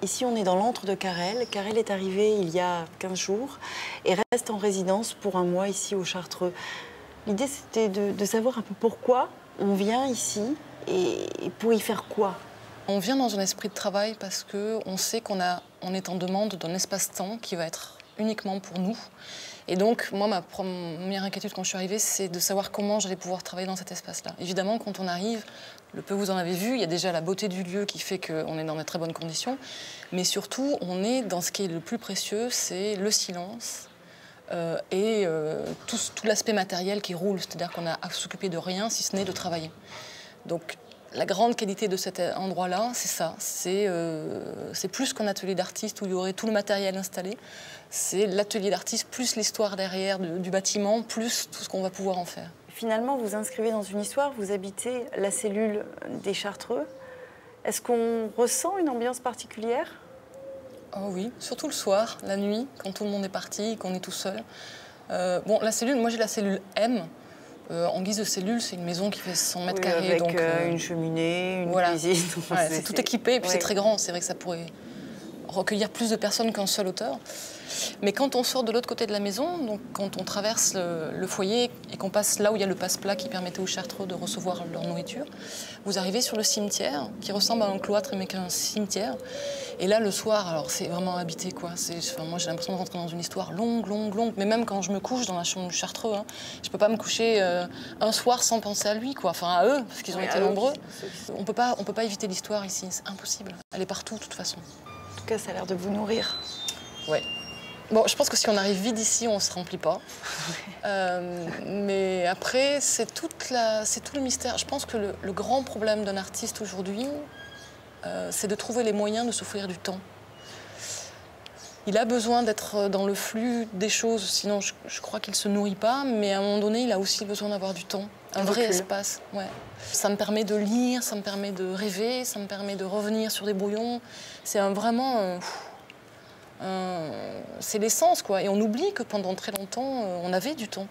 Ici, on est dans l'antre de Carrel. Carrel est arrivé il y a 15 jours et reste en résidence pour un mois ici au Chartreux. L'idée, c'était de savoir un peu pourquoi on vient ici et pour y faire quoi. On vient dans un esprit de travail parce qu'on sait qu'on est en demande d'un espace-temps qui va être uniquement pour nous. Et donc, moi, ma première inquiétude quand je suis arrivée, c'est de savoir comment j'allais pouvoir travailler dans cet espace-là. Évidemment, quand on arrive, le peu vous en avez vu, il y a déjà la beauté du lieu qui fait qu'on est dans de très bonnes conditions. Mais surtout, on est dans ce qui est le plus précieux, c'est le silence et tout l'aspect matériel qui roule. C'est-à-dire qu'on n'a à s'occuper de rien, si ce n'est de travailler. Donc, la grande qualité de cet endroit-là, c'est ça. C'est plus qu'un atelier d'artiste où il y aurait tout le matériel installé. C'est l'atelier d'artiste plus l'histoire derrière du bâtiment, plus tout ce qu'on va pouvoir en faire. Finalement, vous inscrivez dans une histoire, vous habitez la cellule des Chartreux. Est-ce qu'on ressent une ambiance particulière ? Oh oui, surtout le soir, la nuit, quand tout le monde est parti, qu'on est tout seul. Bon, la cellule, moi j'ai la cellule M. En guise de cellule, c'est une maison qui fait 100 mètres carrés. Avec donc, une cheminée, une cuisine. Ouais, c'est tout équipé et puis c'est très grand. C'est vrai que ça pourrait recueillir plus de personnes qu'un seul auteur. Mais quand on sort de l'autre côté de la maison, donc quand on traverse le foyer et qu'on passe là où il y a le passe-plat qui permettait aux Chartreux de recevoir leur nourriture, vous arrivez sur le cimetière qui ressemble à un cloître mais qu'un cimetière. Et là, le soir, alors c'est vraiment habité, quoi. Moi, j'ai l'impression de rentrer dans une histoire longue, longue, longue. Mais même quand je me couche dans la chambre du Chartreux, hein, je peux pas me coucher un soir sans penser à lui, quoi. Enfin, à eux, parce qu'ils ont été nombreux. On peut pas éviter l'histoire ici, c'est impossible. Elle est partout, de toute façon. En tout cas, ça a l'air de vous nourrir. Ouais. Bon, je pense que si on arrive vide ici, on ne se remplit pas. Mais après, c'est tout le mystère. Je pense que le grand problème d'un artiste aujourd'hui, c'est de trouver les moyens de s'offrir du temps. Il a besoin d'être dans le flux des choses, sinon je crois qu'il ne se nourrit pas, mais à un moment donné, il a aussi besoin d'avoir du temps, un vrai espace. Ouais. Ça me permet de lire, ça me permet de rêver, ça me permet de revenir sur des brouillons. C'est c'est l'essence, quoi. Et on oublie que pendant très longtemps, on avait du temps.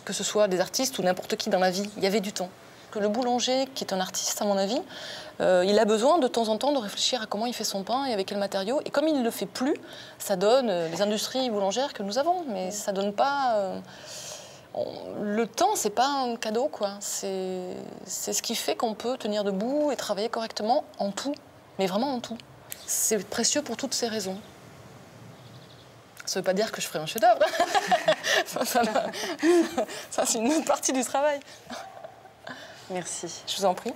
Que ce soit des artistes ou n'importe qui dans la vie, il y avait du temps. Que le boulanger, qui est un artiste, à mon avis, il a besoin de temps en temps de réfléchir à comment il fait son pain et avec quel matériau. Et comme il ne le fait plus, ça donne les industries boulangères que nous avons. Mais ça donne pas... Le temps, c'est pas un cadeau, quoi. C'est ce qui fait qu'on peut tenir debout et travailler correctement en tout. Mais vraiment en tout. C'est précieux pour toutes ces raisons. Ça ne veut pas dire que je ferai un chef-d'œuvre. Ça c'est une autre partie du travail. Merci. Je vous en prie.